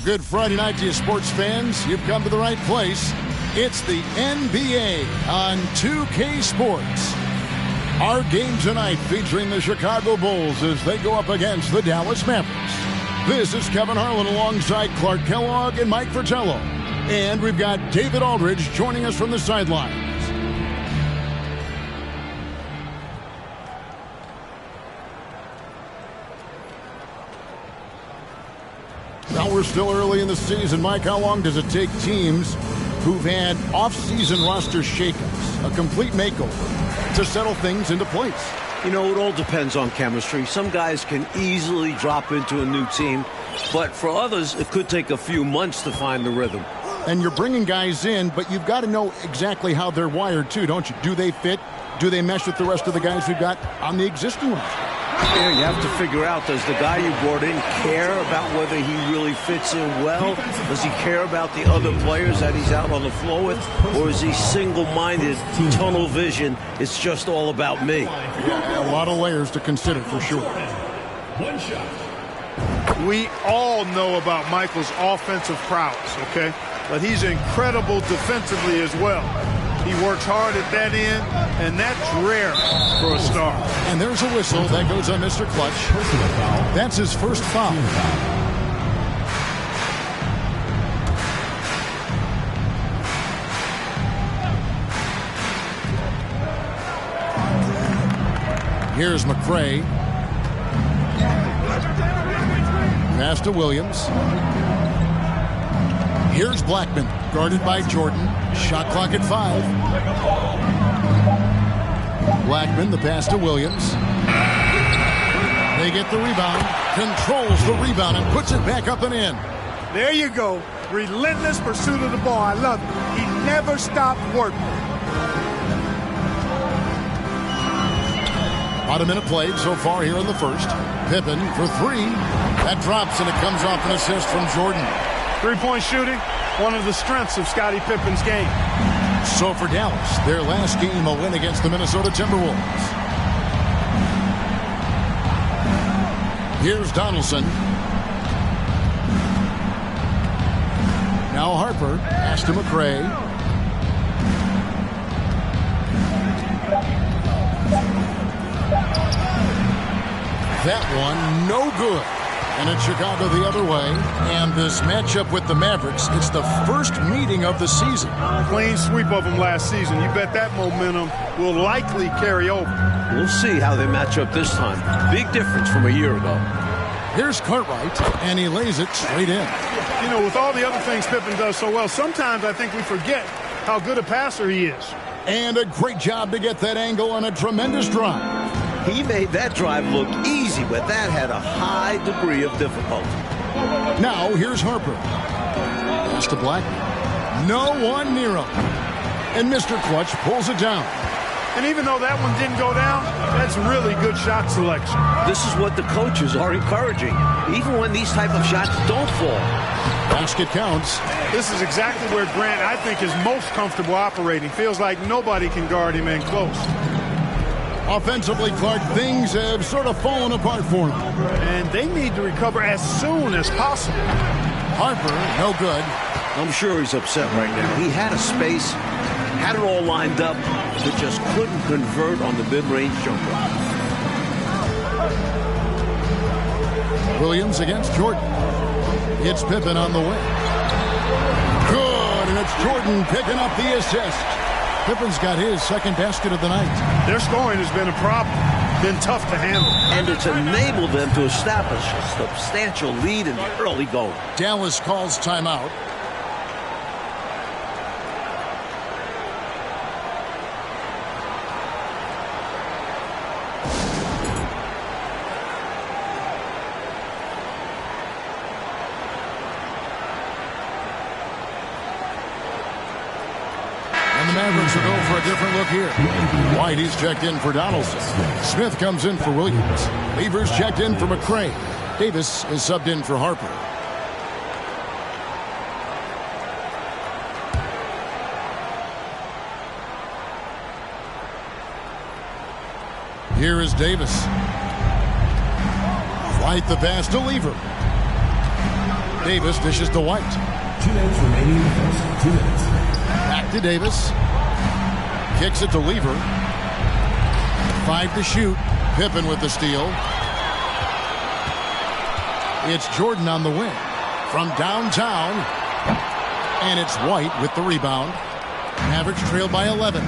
good Friday night to you sports fans. You've come to the right place. It's the NBA on 2K Sports. Our game tonight featuring the Chicago Bulls as they go up against the Dallas Mavericks. This is Kevin Harlan alongside Clark Kellogg and Mike Fratello. And we've got David Aldridge joining us from the sidelines. Well, we're still early in the season. Mike, how long does it take teams who've had off-season roster shakeups, a complete makeover, to settle things into place? You know, it all depends on chemistry. Some guys can easily drop into a new team, but for others, it could take a few months to find the rhythm. And you're bringing guys in, but you've got to know exactly how they're wired, too, don't you? Do they fit? Do they mesh with the rest of the guys we've got on the existing roster? Yeah, you have to figure out, does the guy you brought in care about whether he really fits in well? Does he care about the other players that he's out on the floor with? Or is he single-minded, tunnel vision, it's just all about me? Yeah, a lot of layers to consider for sure. One shot. We all know about Michael's offensive prowess, okay? But he's incredible defensively as well. He works hard at that end, and that's rare for a star. And there's a whistle that goes on Mr. Clutch. That's his first foul. Here's McCray. Pass to Williams. Here's Blackman, guarded by Jordan. Shot clock at 5. Blackman, the pass to Williams. They get the rebound, controls the rebound, and puts it back up and in. There you go. Relentless pursuit of the ball. I love it. He never stopped working. About a minute played so far here in the first. Pippen for 3. That drops, and it comes off an assist from Jordan. Three-point shooting, one of the strengths of Scottie Pippen's game. So for Dallas, their last game, a win against the Minnesota Timberwolves. Here's Donaldson. Now Harper, pass to McCray. That one, no good. And it's Chicago the other way. And this matchup with the Mavericks, it's the first meeting of the season. Clean sweep of them last season. You bet that momentum will likely carry over. We'll see how they match up this time. Big difference from a year ago. Here's Cartwright, and he lays it straight in. You know, with all the other things Pippen does so well, sometimes I think we forget how good a passer he is. And a great job to get that angle on a tremendous drive. He made that drive look easy, but that had a high degree of difficulty. Now, here's Harper. Pass to Blackman. No one near him. And Mr. Clutch pulls it down. And even though that one didn't go down, that's really good shot selection. This is what the coaches are encouraging, even when these type of shots don't fall. Basket counts. This is exactly where Grant, I think, is most comfortable operating. Feels like nobody can guard him in close. Offensively, Clark, things have sort of fallen apart for him. And they need to recover as soon as possible. Harper, no good. I'm sure he's upset right now. He had a space, had it all lined up, but just couldn't convert on the mid-range jumper. Williams against Jordan. It's Pippen on the way. Good, and it's Jordan picking up the assist. Pippen's got his second basket of the night. Their scoring has been a problem. Been tough to handle. And it's enabled them to establish a substantial lead in the early going. Dallas calls timeout. Mavericks will go for a different look here. White, he's checked in for Donaldson. Smith comes in for Williams. Beavers checked in for McCray. Davis is subbed in for Harper. Here is Davis. White the pass to Lever. Davis dishes to White. 2 minutes remaining in the first. 2 minutes. Back to Davis. Kicks it to Lever. 5 to shoot. Pippen with the steal. It's Jordan on the wing. From downtown. And it's White with the rebound. Mavericks trail by 11.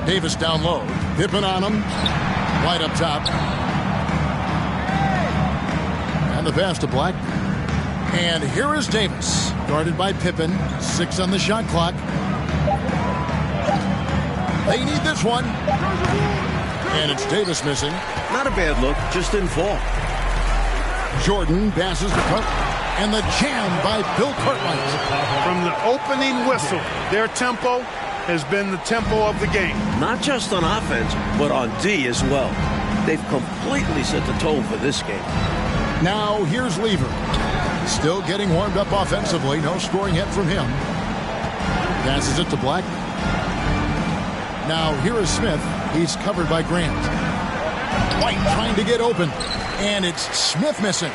Davis down low. Pippen on him. White up top. And the pass to Black. And here is Davis. Guarded by Pippen. 6 on the shot clock. They need this one. And it's Davis missing. Not a bad look, just didn't fall. Jordan passes the cut. And the jam by Bill Cartwright. From the opening whistle, their tempo has been the tempo of the game. Not just on offense, but on D as well. They've completely set the tone for this game. Now here's Lever. Still getting warmed up offensively. No scoring hit from him. Passes it to Black. Now here is Smith. He's covered by Grant. White trying to get open. And it's Smith missing.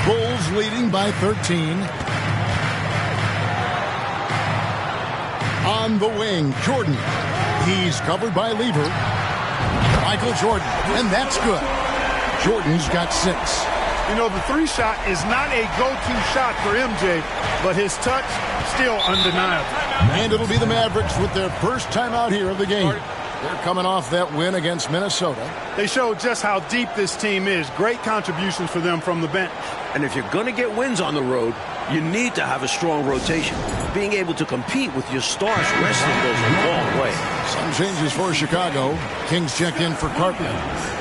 Bulls leading by 13. On the wing, Jordan. He's covered by Lever. Michael Jordan. And that's good. Jordan's got 6. You know, the 3-shot is not a go-to shot for MJ, but his touch still undeniable. And it'll be the Mavericks with their first time out here of the game. They're coming off that win against Minnesota. They showed just how deep this team is. Great contributions for them from the bench. And if you're going to get wins on the road, you need to have a strong rotation. Being able to compete with your stars resting goes a long way. Some changes for Chicago. Kings checked in for Cartman.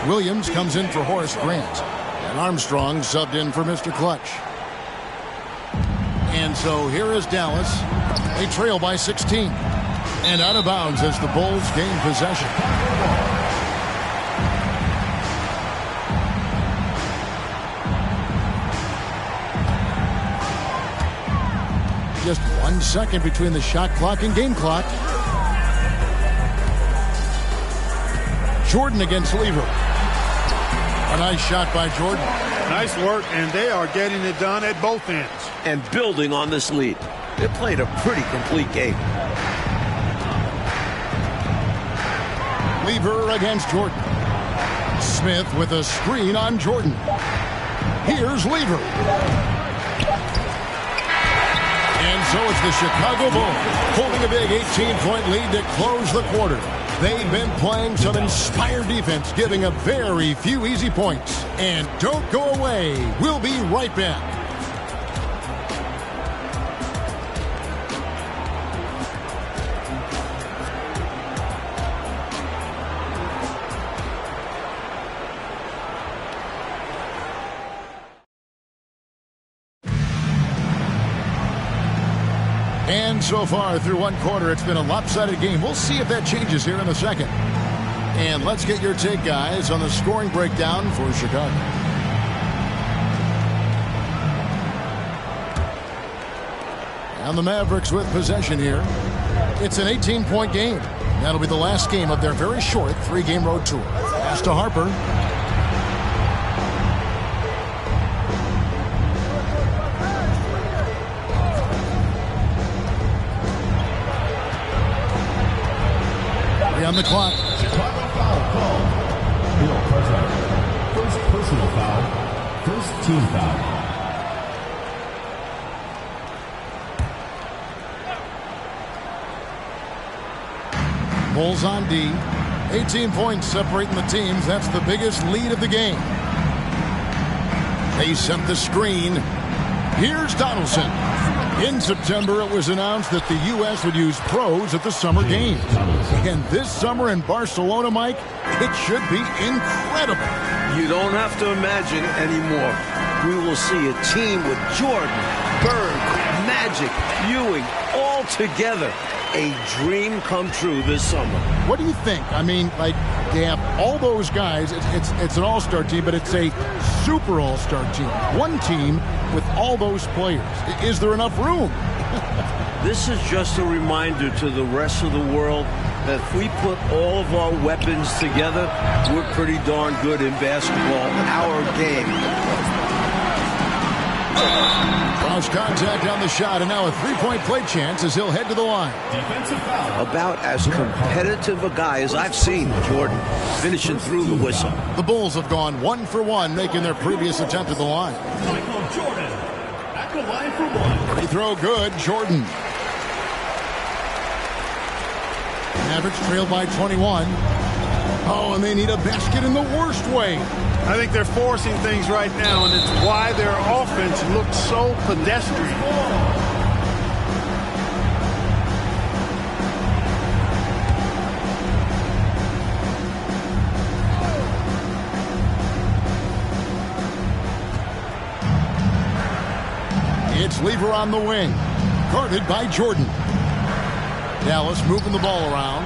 Williams comes in for Horace Grant. And Armstrong subbed in for Mr. Clutch. And so here is Dallas. They trail by 16. And out of bounds as the Bulls gain possession. Just 1 second between the shot clock and game clock. Jordan against Lever. A nice shot by Jordan. Nice work, and they are getting it done at both ends. And building on this lead. They played a pretty complete game. Lever against Jordan. Smith with a screen on Jordan. Here's Lever. And so it's the Chicago Bulls holding a big 18-point lead to close the quarter. They've been playing some inspired defense, giving up very few easy points. And don't go away. We'll be right back. And so far through one quarter, it's been a lopsided game. We'll see if that changes here in a second. And let's get your take, guys, on the scoring breakdown for Chicago. And the Mavericks with possession here. It's an 18-point game. That'll be the last game of their very short 3-game road tour. Pass to Harper. On the clock. Chicago foul called. Bill Cartwright. First personal foul. First team foul. Bulls on D. 18 points separating the teams. That's the biggest lead of the game. They set the screen. Here's Donaldson. In September, it was announced that the U.S. would use pros at the summer games. And this summer in Barcelona, Mike, it should be incredible. You don't have to imagine anymore. We will see a team with Jordan, Bird, Magic, Ewing, all together. A dream come true this summer. What do you think? I mean, like, they have all those guys. It's an all-star team, but it's a super all-star team. One team with all those players. Is there enough room? This is just a reminder to the rest of the world that if we put all of our weapons together, we're pretty darn good in basketball. Our game. Cross contact on the shot, and now a three-point play chance as he'll head to the line. About as competitive a guy as I've seen, Jordan, finishing through the whistle. The Bulls have gone 1 for 1, making their previous attempt at the line. Michael Jordan at the line for one. Free throw good, Jordan. Mavericks trail by 21. Oh, and they need a basket in the worst way. I think they're forcing things right now, and it's why their offense looks so pedestrian. It's Lever on the wing, guarded by Jordan. Dallas moving the ball around.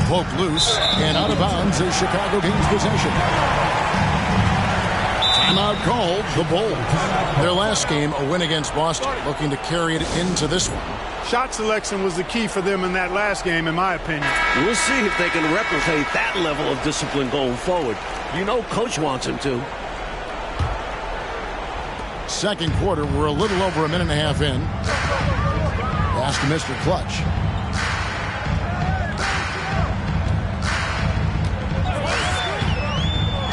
Poked loose and out of bounds as Chicago gains possession. Timeout called, the Bulls. Their last game, a win against Boston, looking to carry it into this one. Shot selection was the key for them in that last game, in my opinion. We'll see if they can replicate that level of discipline going forward. You know Coach wants him to. Second quarter, we're a little over a minute and a half in. Pass to Mr. Clutch.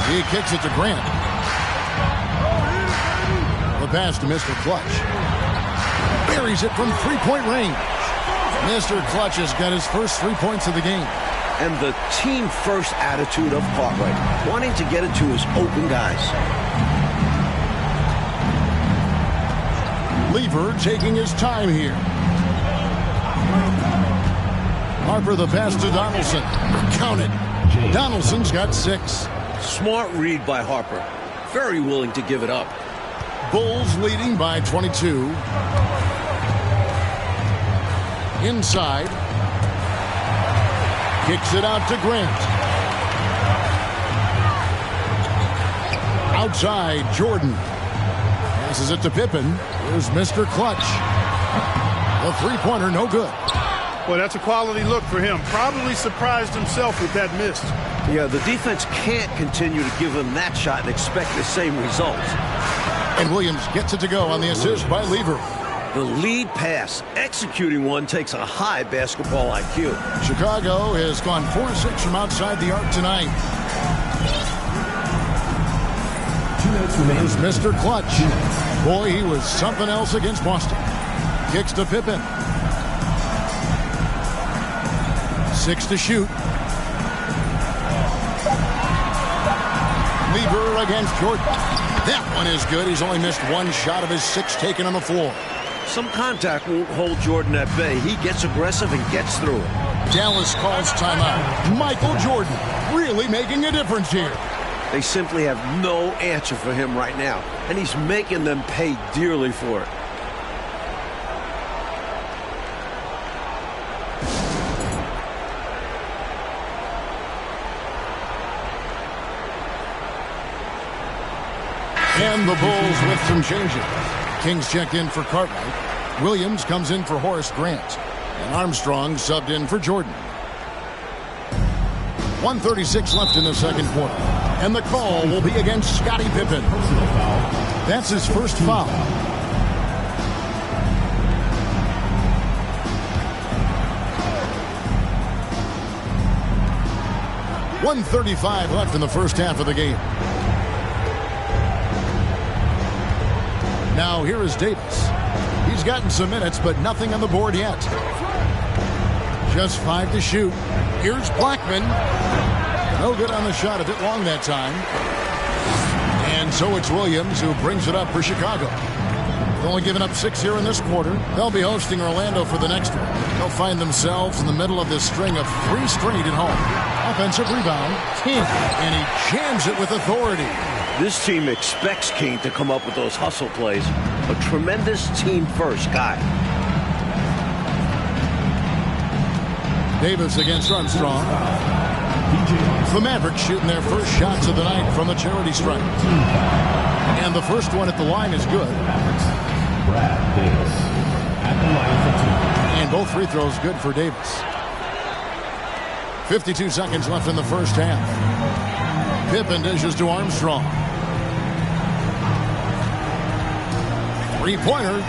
He kicks it to Grant. The pass to Mr. Clutch. Buries it from three-point range. Mr. Clutch has got his first 3 points of the game. And the team-first attitude of Cartwright, wanting to get it to his open guys. Lever taking his time here. Harper the pass to Donaldson. Count it. Donaldson's got 6. Smart read by Harper. Very willing to give it up. Bulls leading by 22. Inside. Kicks it out to Grant. Outside, Jordan. Passes it to Pippen. Here's Mr. Clutch. The three-pointer, no good. Well, that's a quality look for him. Probably surprised himself with that miss. Yeah, the defense can't continue to give him that shot and expect the same results. And Williams gets it to go on the assist by Lever. The lead pass, executing one, takes a high basketball IQ. Chicago has gone 4-6 from outside the arc tonight. 2 minutes remaining. Here's Mr. Clutch. Boy, he was something else against Boston. Kicks to Pippen. 6 to shoot. Lever against Jordan. That one is good. He's only missed 1 shot of his 6 taken on the floor. Some contact won't hold Jordan at bay. He gets aggressive and gets through it. Dallas calls timeout. Michael Jordan really making a difference here. They simply have no answer for him right now, and he's making them pay dearly for it. And the Bulls with some changes. Kings checked in for Cartwright. Williams comes in for Horace Grant. And Armstrong subbed in for Jordan. 1:36 left in the second quarter. And the call will be against Scottie Pippen. That's his first foul. .135 left in the first half of the game. Now here is Davis. He's gotten some minutes, but nothing on the board yet. Just 5 to shoot. Here's Blackman. No good on the shot, a bit long that time. And so it's Williams who brings it up for Chicago. They've only given up 6 here in this quarter. They'll be hosting Orlando for the next one. They'll find themselves in the middle of this string of 3 straight at home. Offensive rebound, King, and he jams it with authority. This team expects King to come up with those hustle plays. A tremendous team-first guy. Davis against Armstrong. The Mavericks shooting their first shots of the night from the charity stripe. And the first one at the line is good. Brad Davis. 2 at the line for 2. And both free throws good for Davis. 52 seconds left in the first half. Pippen dishes to Armstrong. Three-pointer.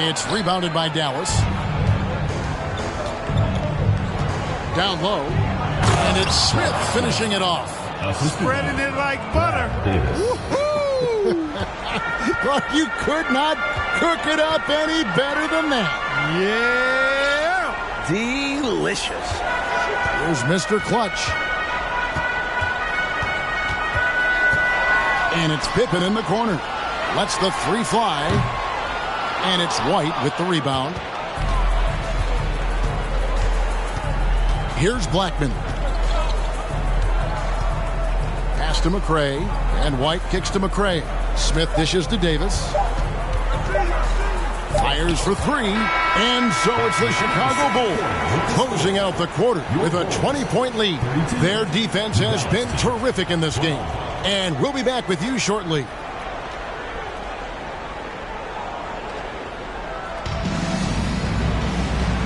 It's rebounded by Dallas. Down low. And it's Smith finishing it off. Spreading it like butter. Woohoo! But you could not cook it up any better than that. Yeah! Delicious. Here's Mr. Clutch. And it's Pippen in the corner. Lets the three fly. And it's White with the rebound. Here's Blackman. Pass to McRae. And White kicks to McRae. Smith dishes to Davis. Fires for three. And so it's the Chicago Bulls closing out the quarter with a 20-point lead. Their defense has been terrific in this game. And we'll be back with you shortly.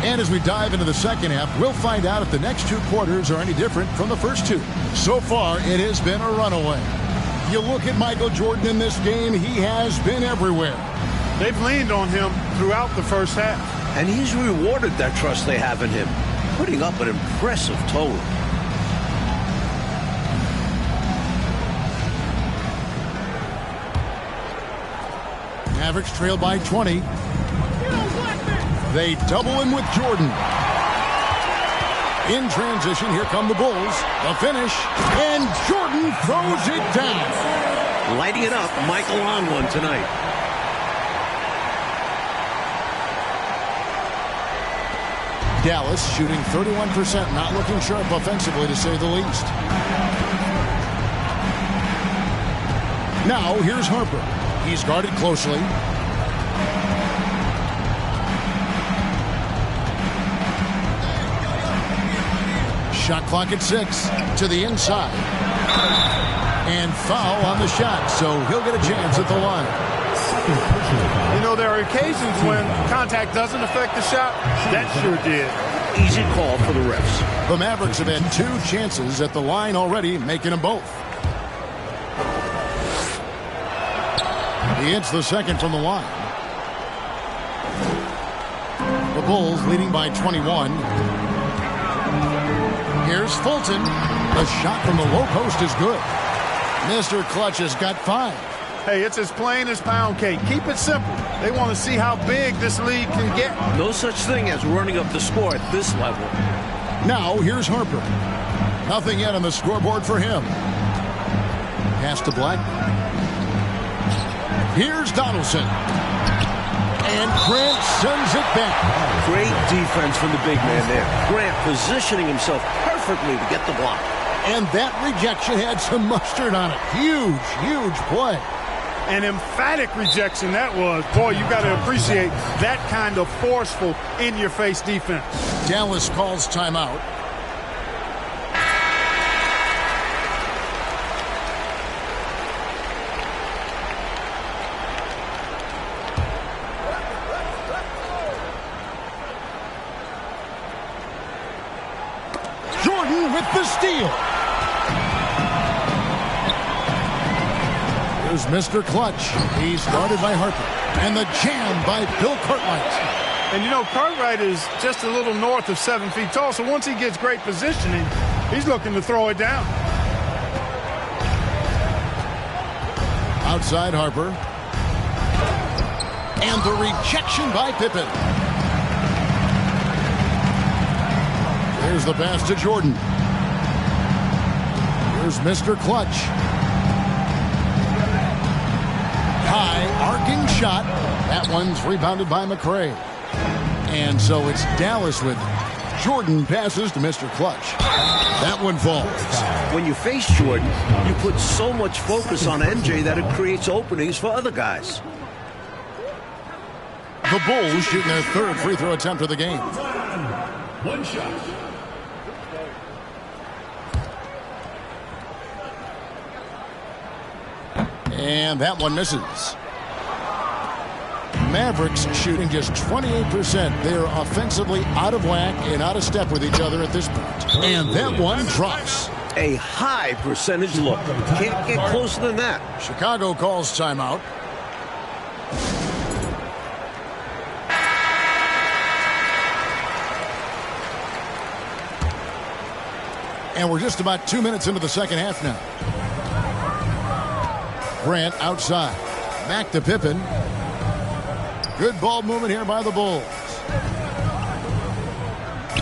And as we dive into the second half, we'll find out if the next two quarters are any different from the first two. So far, it has been a runaway. You look at Michael Jordan in this game, he has been everywhere. They've leaned on him throughout the first half. And he's rewarded that trust they have in him, putting up an impressive total. Mavericks trail by 20. They double him with Jordan. In transition, here come the Bulls. The finish, and Jordan throws it down. Lighting it up, Michael on one tonight. Dallas shooting 31%, not looking sharp offensively to say the least. Now, here's Harper. He's guarded closely. Shot clock at 6 to the inside. And foul on the shot, so he'll get a chance at the line. You know, there are occasions when contact doesn't affect the shot. That sure did. Easy call for the refs. The Mavericks have had two chances at the line already, making them both. He hits the second from the line. The Bulls leading by 21. Here's Fulton. The shot from the low post is good. Mr. Clutch has got 5. Hey, it's as plain as pound cake. Keep it simple. They want to see how big this league can get. No such thing as running up the score at this level. Now, here's Harper. Nothing yet on the scoreboard for him. Pass to Blackman. Here's Donaldson. And Grant sends it back. Great defense from the big man there. Grant positioning himself perfectly to get the block. And that rejection had some mustard on it. Huge, huge play. An emphatic rejection that was. Boy, you got to appreciate that kind of forceful, in-your-face defense. Dallas calls timeout. Jordan with the steal. Here's Mr. Clutch. He's guarded by Harper. And the jam by Bill Cartwright. And you know, Cartwright is just a little north of 7 feet tall, so once he gets great positioning, he's looking to throw it down. Outside Harper. And the rejection by Pippen. Here's the pass to Jordan. Here's Mr. Clutch. High arcing shot. That one's rebounded by McRae. And so it's Dallas with Jordan passes to Mr. Clutch. That one falls. When you face Jordan, you put so much focus on MJ that it creates openings for other guys. The Bulls shooting their third free throw attempt of the game. One shot. And that one misses. Mavericks shooting just 28%. They are offensively out of whack and out of step with each other at this point. And that one drops. A high percentage look. Can't get closer than that. Chicago calls timeout. And we're just about 2 minutes into the second half now. Grant outside. Back to Pippen. Good ball movement here by the Bulls.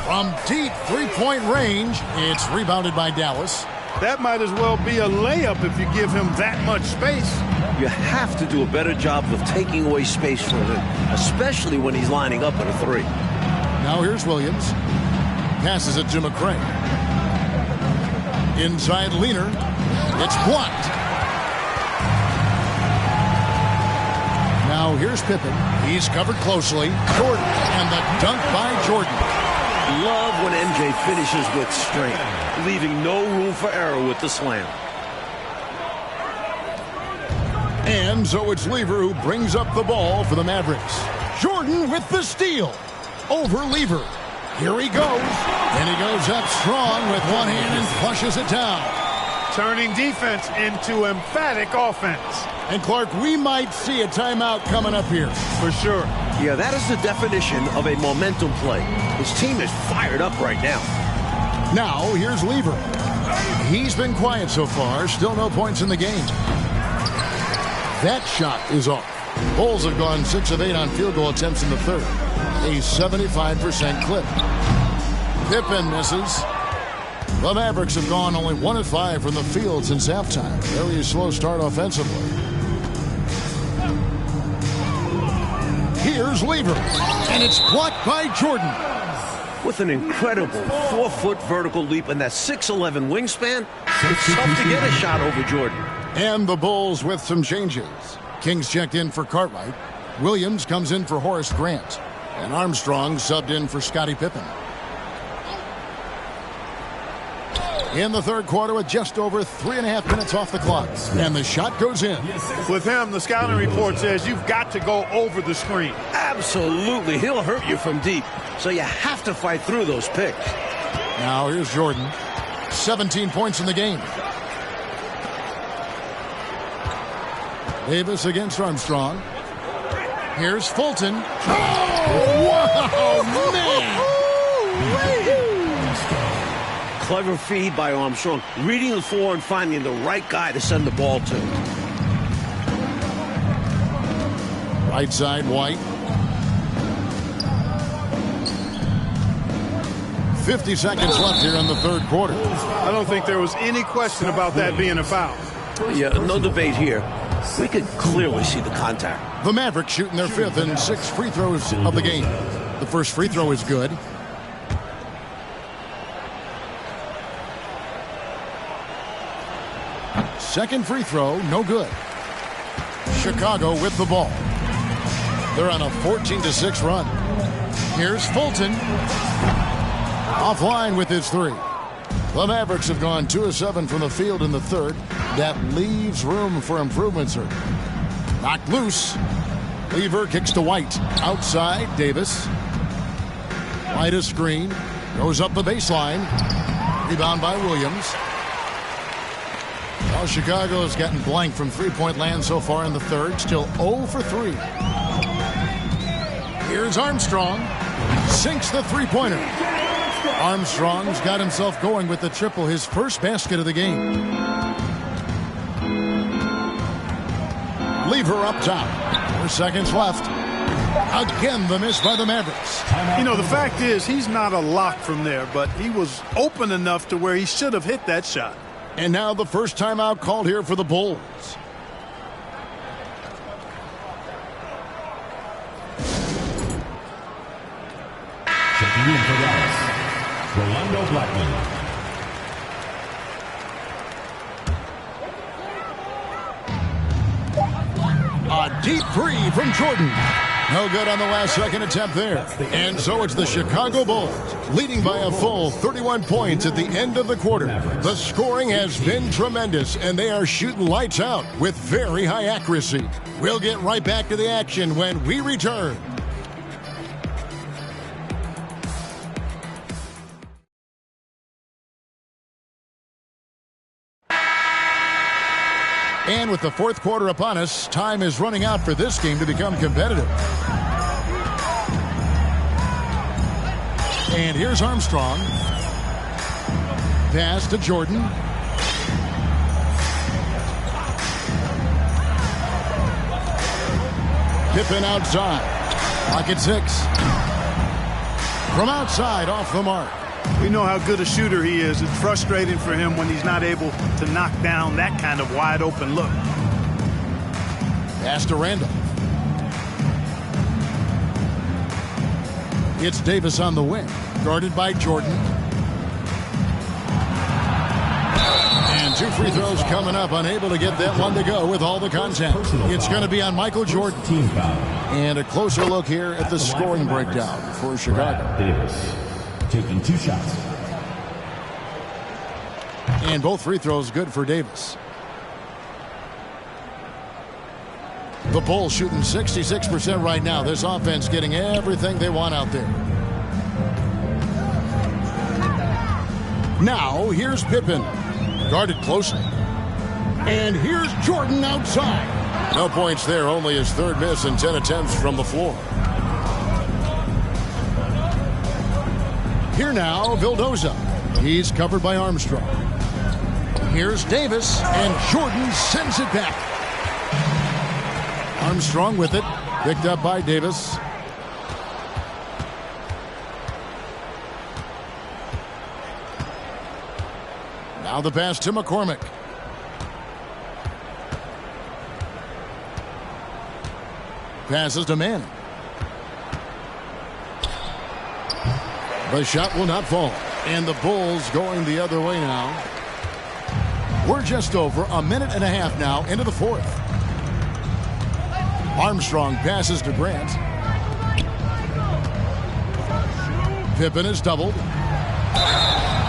From deep three-point range, it's rebounded by Dallas. That might as well be a layup if you give him that much space. You have to do a better job of taking away space from him, especially when he's lining up at a three. Now here's Williams. Passes it to McCray. Inside Leaner. It's blocked. Now here's Pippen. He's covered closely. Jordan. And the dunk by Jordan. Love when MJ finishes with strength, leaving no room for error with the slam. And so it's Lever who brings up the ball for the Mavericks. Jordan with the steal. Over Lever. Here he goes. And he goes up strong with one hand and flushes it down. Turning defense into emphatic offense. And Clark, we might see a timeout coming up here. For sure. Yeah, that is the definition of a momentum play. His team is fired up right now. Now, here's Lever. He's been quiet so far. Still no points in the game. That shot is off. Bulls have gone 6 of 8 on field goal attempts in the third. A 75% clip. Pippen misses. The Mavericks have gone only 1 of 5 from the field since halftime. Very slow start offensively. Here's Lever. And it's blocked by Jordan. With an incredible 4-foot vertical leap and that 6'11" wingspan, it's tough to get a shot over Jordan. And the Bulls with some changes. Kings checked in for Cartwright. Williams comes in for Horace Grant. And Armstrong subbed in for Scottie Pippen. In the third quarter with just over 3.5 minutes off the clock. And the shot goes in. With him, the scouting report says you've got to go over the screen. Absolutely. He'll hurt you from deep. So you have to fight through those picks. Now here's Jordan. 17 points in the game. Davis against Armstrong. Here's Fulton. Oh, wow, man! Clever feed by Armstrong, reading the floor and finding the right guy to send the ball to. Right side, White. 50 seconds left here in the third quarter. I don't think there was any question about that being a foul. Yeah, no debate here. We could clearly see the contact. The Mavericks shooting their 5th and 6th free throws of the game. The first free throw is good. Second free throw, no good. Chicago with the ball. They're on a 14-6 run. Here's Fulton. Offline with his 3. The Mavericks have gone 2 of 7 from the field in the third. That leaves room for improvement, sir. Knocked loose. Lever kicks to White. Outside, Davis. White a screen. Goes up the baseline. Rebound by Williams. Well, Chicago has gotten blank from three-point land so far in the third. Still 0 for 3. Here's Armstrong. Sinks the three-pointer. Armstrong's got himself going with the triple, his first basket of the game. Lever up top. 4 seconds left. Again, the miss by the Mavericks. You know, the fact is, he's not a lock from there, but he was open enough to where he should have hit that shot. And now the first timeout called here for the Bulls. Checking in for Dallas, Rolando Blackman. A deep 3 from Jordan. No good on the last second attempt there. And so it's the Chicago Bulls leading by a full 31 points at the end of the quarter. The scoring has been tremendous, and they are shooting lights out with very high accuracy. We'll get right back to the action when we return. And with the fourth quarter upon us, time is running out for this game to become competitive. And here's Armstrong. Pass to Jordan. Pippen outside. Pocket 6. From outside, off the mark. We know how good a shooter he is. It's frustrating for him when he's not able to knock down that kind of wide open look. Pass to Randall. It's Davis on the wing, guarded by Jordan. And 2 free throws coming up, unable to get that one to go with all the contact. It's going to be on Michael Jordan. And a closer look here at the scoring breakdown for Chicago. Davis taking 2 shots. And both free throws good for Davis. The Bulls shooting 66% right now. This offense getting everything they want out there. Now, here's Pippen. Guarded closely. And here's Jordan outside. No points there, only his 3rd miss in 10 attempts from the floor. Here now, Vildoza. He's covered by Armstrong. Here's Davis, and Jordan sends it back. Armstrong with it, picked up by Davis. Now the pass to McCormick. Passes to Manning. The shot will not fall. And the Bulls going the other way now. We're just over a minute and a half now into the 4th. Armstrong passes to Grant. Pippen is doubled.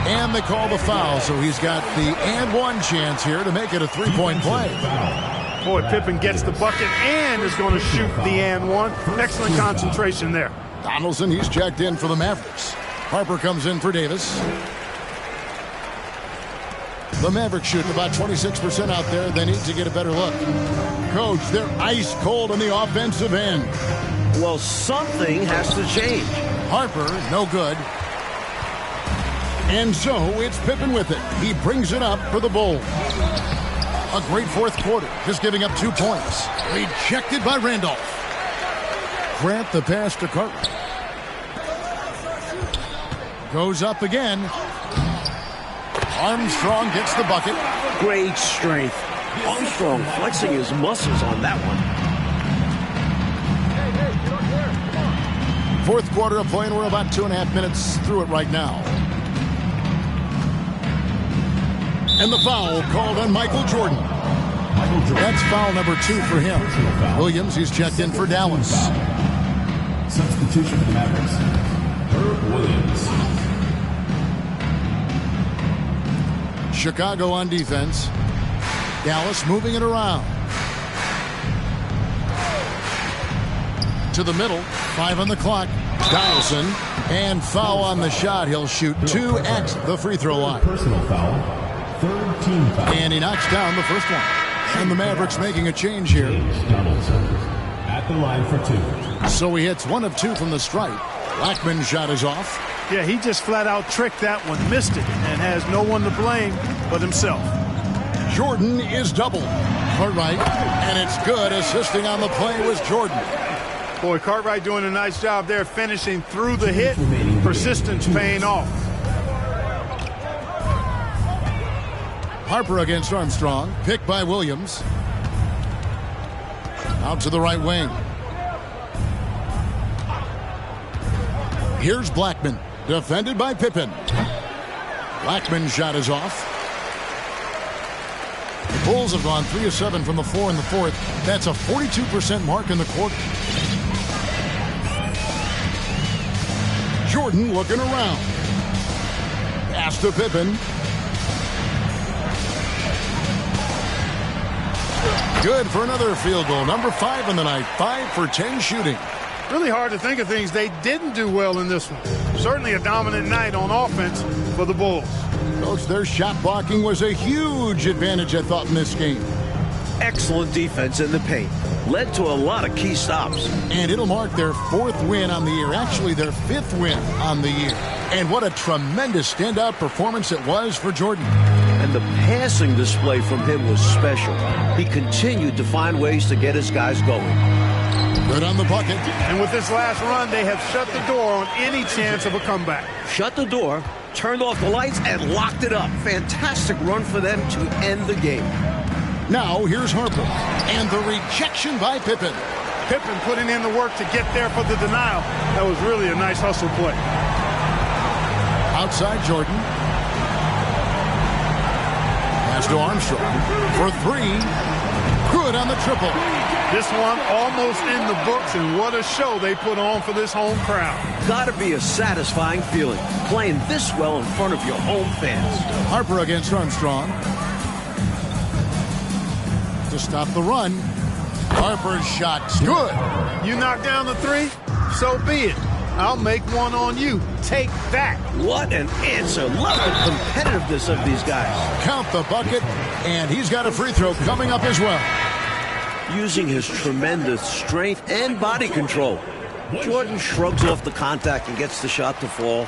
And they call the foul, so he's got the and one chance here to make it a 3-point play. Boy, Pippen gets the bucket and is going to shoot the and one. Excellent concentration there. Donaldson, he's checked in for the Mavericks. Harper comes in for Davis. The Mavericks shooting about 26% out there. They need to get a better look. Coach, they're ice cold on the offensive end. Well, something has to change. Harper, no good. And so it's Pippen with it. He brings it up for the Bulls. A great 4th quarter, just giving up 2 points. Rejected by Randolph. Grant the pass to Cartwright. Goes up again. Armstrong gets the bucket. Great strength. Armstrong flexing his muscles on that one. 4th quarter of play, and we're about 2.5 minutes through it right now. And the foul called on Michael Jordan. That's foul number 2 for him. Williams, he's checked in for Dallas. Substitution for the Mavericks. Herb Williams. Chicago on defense. Dallas moving it around. To the middle. 5 on the clock. Donaldson. And foul on the shot. He'll shoot 2 at the free throw line. Personal foul. 3rd team foul. And he knocks down the first one. And the Mavericks making a change here. Donaldson at the line for 2. So he hits 1 of 2 from the stripe. Blackman's shot is off. Yeah, he just flat out tricked that one, missed it, and has no one to blame but himself. Jordan is doubled. Cartwright, and it's good. Assisting on the play was Jordan. Boy, Cartwright doing a nice job there, finishing through the hit. Persistence paying off. Harper against Armstrong. Picked by Williams. Out to the right wing. Here's Blackman. Defended by Pippen. Blackman's shot is off. The Bulls have gone 3 of 7 from the floor in the 4th. That's a 42% mark in the quarter. Jordan looking around. Pass to Pippen. Good for another field goal. Number 5 on the night. 5 for 10 shooting. Really hard to think of things they didn't do well in this one. Certainly a dominant night on offense for the Bulls. Coach, their shot blocking was a huge advantage, I thought, in this game. Excellent defense in the paint. Led to a lot of key stops. And it'll mark their 4th win on the year. Actually, their 5th win on the year. And what a tremendous standout performance it was for Jordan. And the passing display from him was special. He continued to find ways to get his guys going. Good on the bucket. And with this last run, they have shut the door on any chance of a comeback. Shut the door, turned off the lights, and locked it up. Fantastic run for them to end the game. Now, here's Harper. And the rejection by Pippen. Pippen putting in the work to get there for the denial. That was really a nice hustle play. Outside Jordan. Pass to Armstrong for 3. Good on the triple. This one almost in the books, and what a show they put on for this home crowd. Gotta be a satisfying feeling, playing this well in front of your home fans. Harper against Armstrong. To stop the run. Harper's shot's good. You knock down the 3, so be it. I'll make one on you. Take that. What an answer. Love the competitiveness of these guys. Count the bucket, and he's got a free throw coming up as well. Using his tremendous strength and body control, Jordan shrugs off the contact and gets the shot to fall.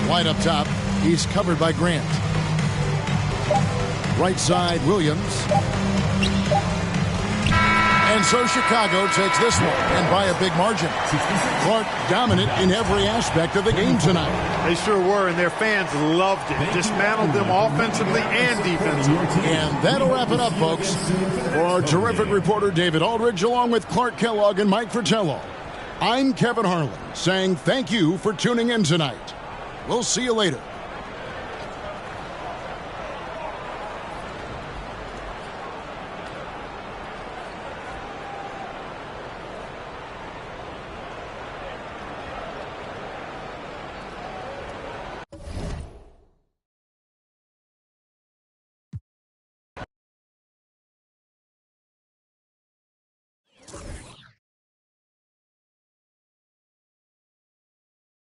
White up top. He's covered by Grant. Right side, Williams. And so Chicago takes this one, and by a big margin. Clark dominant in every aspect of the game tonight. They sure were, and their fans loved it. Dismantled them offensively and defensively. And that'll wrap it up, folks. For our terrific reporter, David Aldridge, along with Clark Kellogg and Mike Fratello, I'm Kevin Harlan, saying thank you for tuning in tonight. We'll see you later.